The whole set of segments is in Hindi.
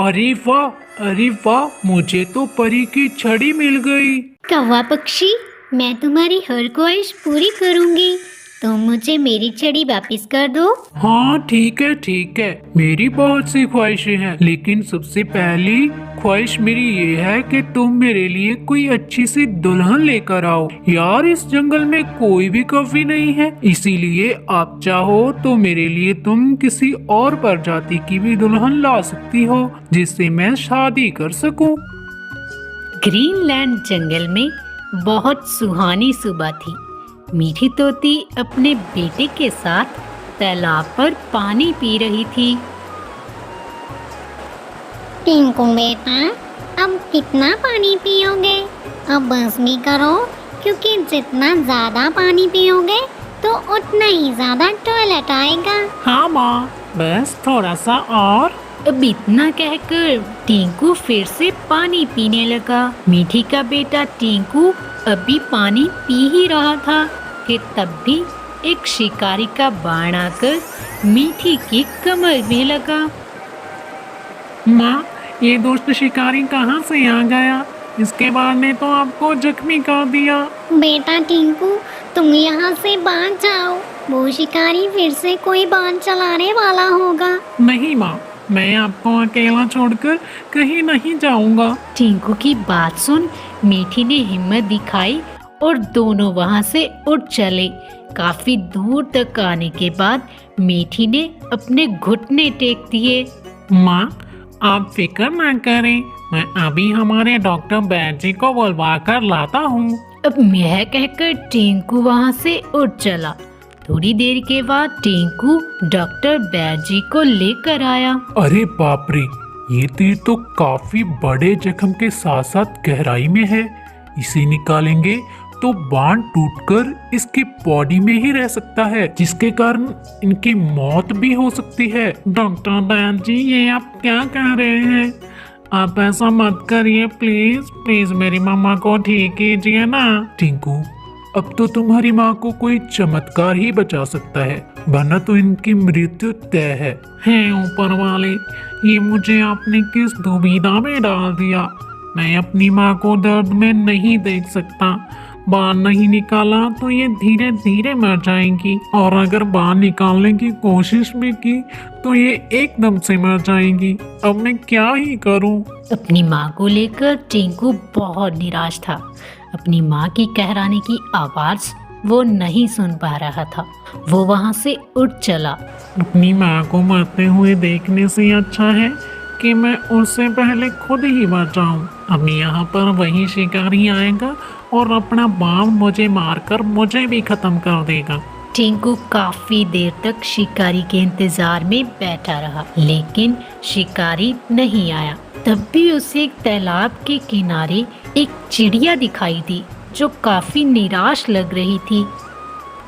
अरे वाह, मुझे तो परी की छड़ी मिल गई। कौवा पक्षी, मैं तुम्हारी हर ख्वाहिश पूरी करूंगी। तुम मुझे मेरी छड़ी वापस कर दो। हाँ ठीक है, मेरी बहुत सी ख्वाहिशें हैं, लेकिन सबसे पहली ख्वाहिश मेरी ये है कि तुम मेरे लिए कोई अच्छी सी दुल्हन लेकर आओ। यार इस जंगल में कोई भी कौवी नहीं है, इसीलिए आप चाहो तो मेरे लिए तुम किसी और प्रजाति की भी दुल्हन ला सकती हो, जिससे मैं शादी कर सकूं। ग्रीनलैंड जंगल में बहुत सुहानी सुबह थी। मीठी तोती अपने बेटे के साथ तालाब पर पानी पी रही थी। टिंकू बेटा, अब कितना पानी पियोगे? अब बस भी करो, क्योंकि जितना ज्यादा पानी पियोगे तो उतना ही ज्यादा टॉयलेट आएगा। हाँ माँ, बस थोड़ा सा और। अब इतना कहकर टिंकू फिर से पानी पीने लगा। मीठी का बेटा टिंकू अभी पानी पी ही रहा था कि तब भी एक शिकारी का बाण आकर मीठी की कमर में लगा। माँ, ये दुष्ट शिकारी कहाँ से आ गया? इसके बाण ने तो आपको जख्मी कर दिया। बेटा टिंकू, तुम यहाँ से भाग जाओ, वो शिकारी फिर से कोई बाण चलाने वाला होगा। नहीं माँ, मैं आपको अकेला छोड़कर कहीं नहीं जाऊंगा। टिंकू की बात सुन मीठी ने हिम्मत दिखाई और दोनों वहां से उठ चले। काफी दूर तक आने के बाद मीठी ने अपने घुटने टेक दिए। माँ, आप फिक्र ना करें, मैं अभी हमारे डॉक्टर बैजी को बुलवा कर लाता हूँ। अब यह कहकर टिंकू वहां से उठ चला। थोड़ी देर के बाद टिंकू डॉक्टर बैजी को लेकर आया। अरे बाप रे, ये तीर तो काफी बड़े जख्म के साथ साथ गहराई में है। इसे निकालेंगे तो बाण टूटकर इसकी बॉडी में ही रह सकता है, जिसके कारण इनकी मौत भी हो सकती है। डॉक्टर बैजी, ये आप क्या कह रहे हैं? आप ऐसा मत करिए प्लीज मेरी मम्मा को ठीक कीजिए ना। टिंकू, अब तो तुम्हारी माँ को कोई चमत्कार ही बचा सकता है, वरना तो इनकी मृत्यु तय है। हे ऊपर वाले, ये मुझे आपने किस दुविधा में डाल दिया। मैं अपनी माँ को दर्द में नहीं देख सकता। बाहर नहीं निकाला तो ये धीरे धीरे मर जाएंगी, और अगर बाहर निकालने की कोशिश भी की तो ये एकदम से मर जाएंगी। अब मैं क्या ही करूं? अपनी माँ को लेकर टिंकू बहुत निराश था। अपनी माँ की कहराने की आवाज वो नहीं सुन पा रहा था। वो वहाँ से उठ चला। अपनी माँ को मरते हुए देखने से अच्छा है कि मैं उससे पहले खुद ही मर जाऊं। अब यहाँ पर वही शिकारी आएगा और अपना बाण मुझे मारकर मुझे भी खत्म कर देगा। टिंकू काफी देर तक शिकारी के इंतजार में बैठा रहा, लेकिन शिकारी नहीं आया। तब भी उसे एक तालाब के किनारे एक चिड़िया दिखाई दी जो काफी निराश लग रही थी।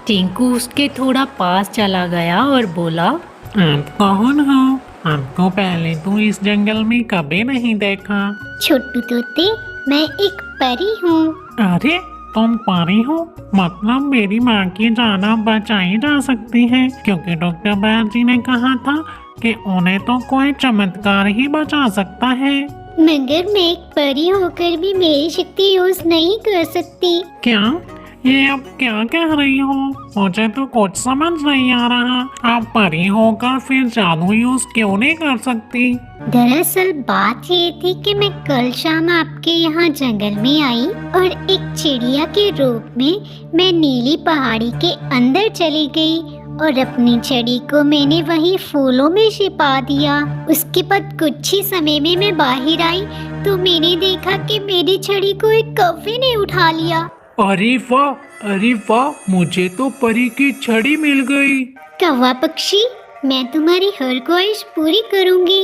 टिंकू उसके थोड़ा पास चला गया और बोला, आप कौन हो? आपको पहले तो इस जंगल में कभी नहीं देखा। छोटू तोते, मैं एक परी हूँ। अरे तुम परी हो? मतलब मेरी माँ की जान बचाई जा सकती है, क्योंकि डॉक्टर बैजी ने कहा था कि उन्हें तो कोई चमत्कार ही बचा सकता है। मगर मैं एक परी होकर भी मेरी शक्ति यूज नहीं कर सकती। क्या? ये आप क्या कह रही हो? मुझे तो कुछ समझ नहीं आ रहा। आप परी होकर फिर जादू यूज क्यों नहीं कर सकती? दरअसल बात ये थी कि मैं कल शाम आपके यहाँ जंगल में आई और एक चिड़िया के रूप में मैं नीली पहाड़ी के अंदर चली गई और अपनी छड़ी को मैंने वहीं फूलों में छिपा दिया। उसके बाद कुछ ही समय में मैं बाहर आई तो मैंने देखा कि मेरी छड़ी को एक कौवे ने उठा लिया। अरे वाह, मुझे तो परी की छड़ी मिल गई। कौवा पक्षी, मैं तुम्हारी हर ख्वाहिश पूरी करूंगी।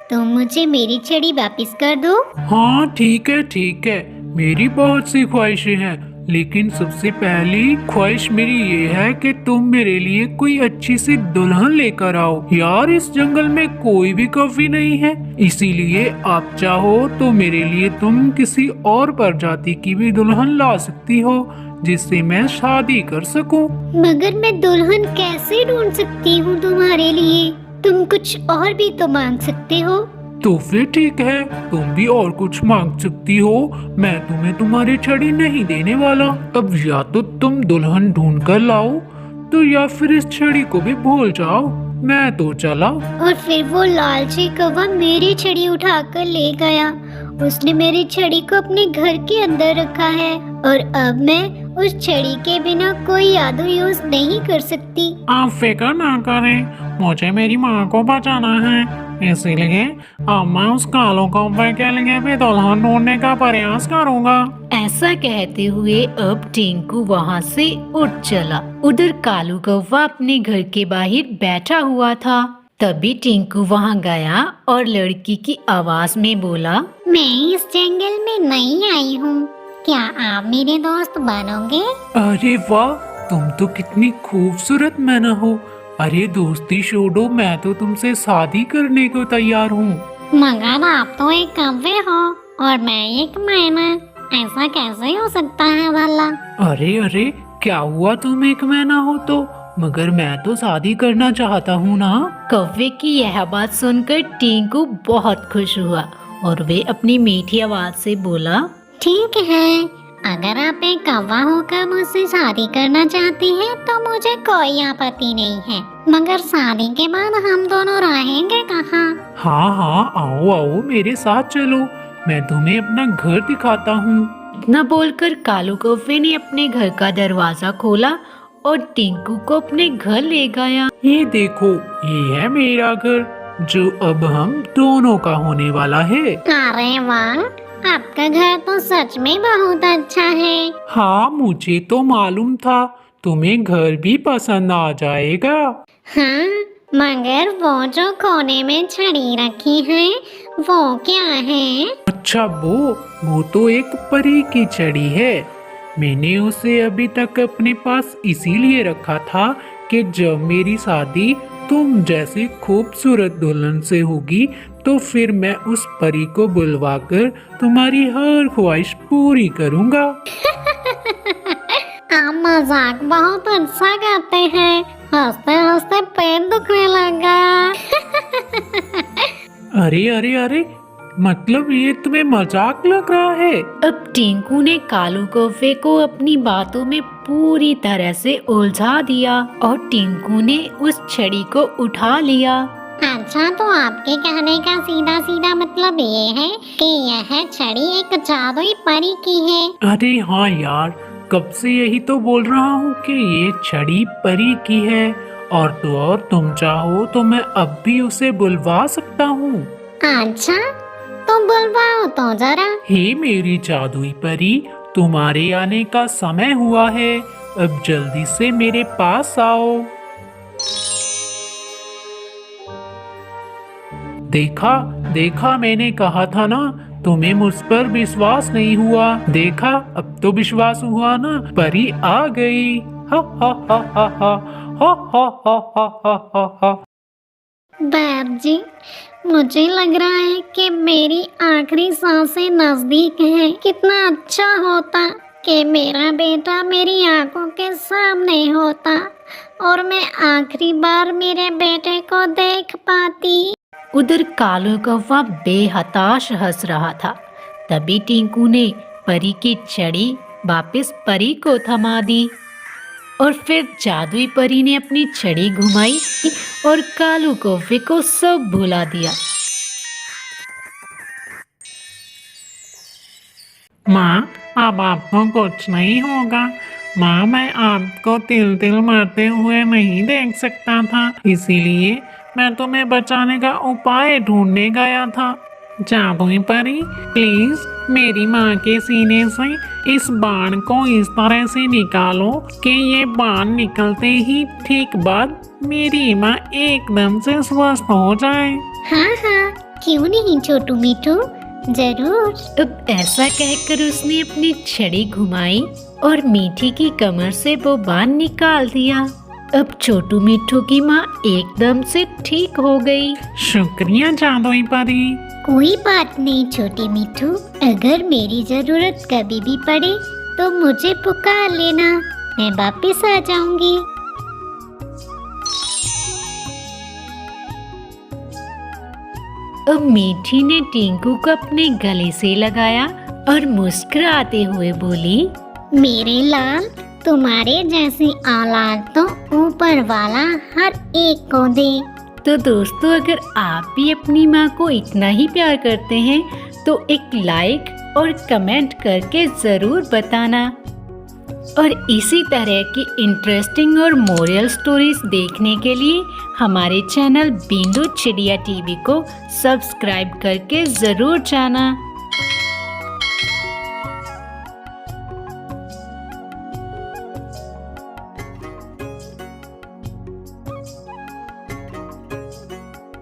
तुम मुझे मेरी छड़ी वापस कर दो। हाँ ठीक है, मेरी बहुत सी ख्वाहिशें हैं, लेकिन सबसे पहली ख्वाहिश मेरी ये है कि तुम मेरे लिए कोई अच्छी सी दुल्हन लेकर आओ। यार इस जंगल में कोई भी कौवी नहीं है, इसीलिए आप चाहो तो मेरे लिए तुम किसी और प्रजाति की भी दुल्हन ला सकती हो, जिससे मैं शादी कर सकूं। मगर मैं दुल्हन कैसे ढूंढ सकती हूँ तुम्हारे लिए? तुम कुछ और भी तो मांग सकते हो। तो फिर ठीक है, तुम भी और कुछ मांग सकती हो। मैं तुम्हें तुम्हारी छड़ी नहीं देने वाला। अब या तो तुम दुल्हन ढूंढ कर लाओ, तो या फिर इस छड़ी को भी भूल जाओ। मैं तो चला। और फिर वो लालची कौवा मेरी छड़ी उठाकर ले गया। उसने मेरी छड़ी को अपने घर के अंदर रखा है और अब मैं उस छड़ी के बिना कोई जादू यूज नहीं कर सकती। आप फिक्र ना करें, मुझे मेरी माँ को बचाना है, इसीलिए अब मैं उस कालो कौवे के लिए भी दुल्हन ढूंढने का प्रयास करूंगा। ऐसा कहते हुए अब टिंकू वहाँ से उठ चला। उधर कालू कौवा अपने घर के बाहर बैठा हुआ था। तभी टिंकू वहाँ गया और लड़की की आवाज में बोला, मैं इस जंगल में नई आई हूँ, क्या आप मेरे दोस्त बनोगे? अरे वाह, तुम तो कितनी खूबसूरत मैना हो। अरे दोस्ती छोड़ो, मैं तो तुमसे शादी करने को तैयार हूँ। मगर आप तो एक कौवे हो और मैं एक मैना, ऐसा कैसे हो सकता है भला? अरे अरे, क्या हुआ तुम एक मैना हो तो? मगर मैं तो शादी करना चाहता हूँ ना। कौवे की यह बात सुनकर टिंकू बहुत खुश हुआ और वे अपनी मीठी आवाज से बोला, ठीक है, अगर आप एक कौवा होकर मुझसे शादी करना चाहती हैं तो मुझे कोई आपत्ति नहीं है। मगर शादी के बाद हम दोनों रहेंगे कहाँ? हाँ हाँ, आओ आओ मेरे साथ चलो, मैं तुम्हें अपना घर दिखाता हूँ। इतना बोलकर कालू कौवे ने अपने घर का दरवाजा खोला और टिंकू को अपने घर ले गया। ये देखो, ये है मेरा घर, जो अब हम दोनों का होने वाला है। अरे वाह, आपका घर तो सच में बहुत अच्छा है। हाँ, मुझे तो मालूम था तुम्हें घर भी पसंद आ जाएगा। हाँ, मगर वो जो कोने में छड़ी रखी है वो क्या है? अच्छा, वो तो एक परी की छड़ी है। मैंने उसे अभी तक अपने पास इसीलिए रखा था कि जब मेरी शादी तुम जैसी खूबसूरत दुल्हन से होगी तो फिर मैं उस परी को बुलवाकर तुम्हारी हर ख्वाहिश पूरी करूंगा। आप मजाक बहुत अच्छा करते हैं, हंसते हंसते पेट दुखने लग गया। अरे अरे अरे, मतलब ये तुम्हें मजाक लग रहा है? अब टिंकू ने कालू कौवे को अपनी बातों में पूरी तरह से उलझा दिया और टिंकू ने उस छड़ी को उठा लिया। अच्छा, तो आपके कहने का सीधा सीधा मतलब ये है कि यह छड़ी एक जादुई परी की है? अरे हाँ यार, कब से यही तो बोल रहा हूँ कि ये छड़ी परी की है, और तो और तुम चाहो तो मैं अब भी उसे बुलवा सकता हूँ। अच्छा, तो बुलवाओ तो जरा। हे मेरी जादुई परी, तुम्हारे आने का समय हुआ है, अब जल्दी से मेरे पास आओ। देखा देखा, मैंने कहा था ना, तुम्हें मुझ पर विश्वास नहीं हुआ। देखा, अब तो विश्वास हुआ ना, परी आ गई। हा हा हा हा हा हा हा हा हा हा हा हा। बैद जी, मुझे लग रहा है कि मेरी आखिरी सांसें नजदीक है। कितना अच्छा होता कि मेरा बेटा मेरी आंखों के सामने होता और मैं आखिरी बार मेरे बेटे को देख पाती। उधर कालू कौवा बेहताश हंस रहा था। तभी टिंकू ने परी की छड़ी वापस परी को थमा दी और फिर जादुई परी ने अपनी छड़ी घुमाई और कालू कौवे को सब भुला दिया। माँ, अब आपको कुछ नहीं होगा। माँ, मैं आपको तिल तिल मरते हुए नहीं देख सकता था, इसीलिए मैं तुम्हें बचाने का उपाय ढूंढने गया था। जादुई परी, प्लीज मेरी माँ के सीने से इस बाण को इस तरह से निकालो कि ये बाण निकलते ही ठीक बाद मेरी माँ एकदम से स्वस्थ हो जाए। हाँ हाँ, क्यों नहीं छोटू मिठू, जरूर। अब ऐसा कहकर उसने अपनी छड़ी घुमाई और मीठी की कमर से वो बाण निकाल दिया। अब छोटू मिठू की माँ एकदम से ठीक हो गई। शुक्रिया जादुई परी। कोई बात नहीं छोटे मिठू, अगर मेरी जरूरत कभी भी पड़े तो मुझे पुकार लेना, मैं वापस आ जाऊंगी। अब मीठी ने टिंकू को अपने गले से लगाया और मुस्कुराते हुए बोली, मेरे लाल, तुम्हारे जैसी औलाद तो ऊपर वाला हर एक को दे। तो दोस्तों, अगर आप भी अपनी माँ को इतना ही प्यार करते हैं तो एक लाइक और कमेंट करके ज़रूर बताना। और इसी तरह की इंटरेस्टिंग और मोरल स्टोरीज देखने के लिए हमारे चैनल बिंदु चिड़िया टीवी को सब्सक्राइब करके ज़रूर जाना।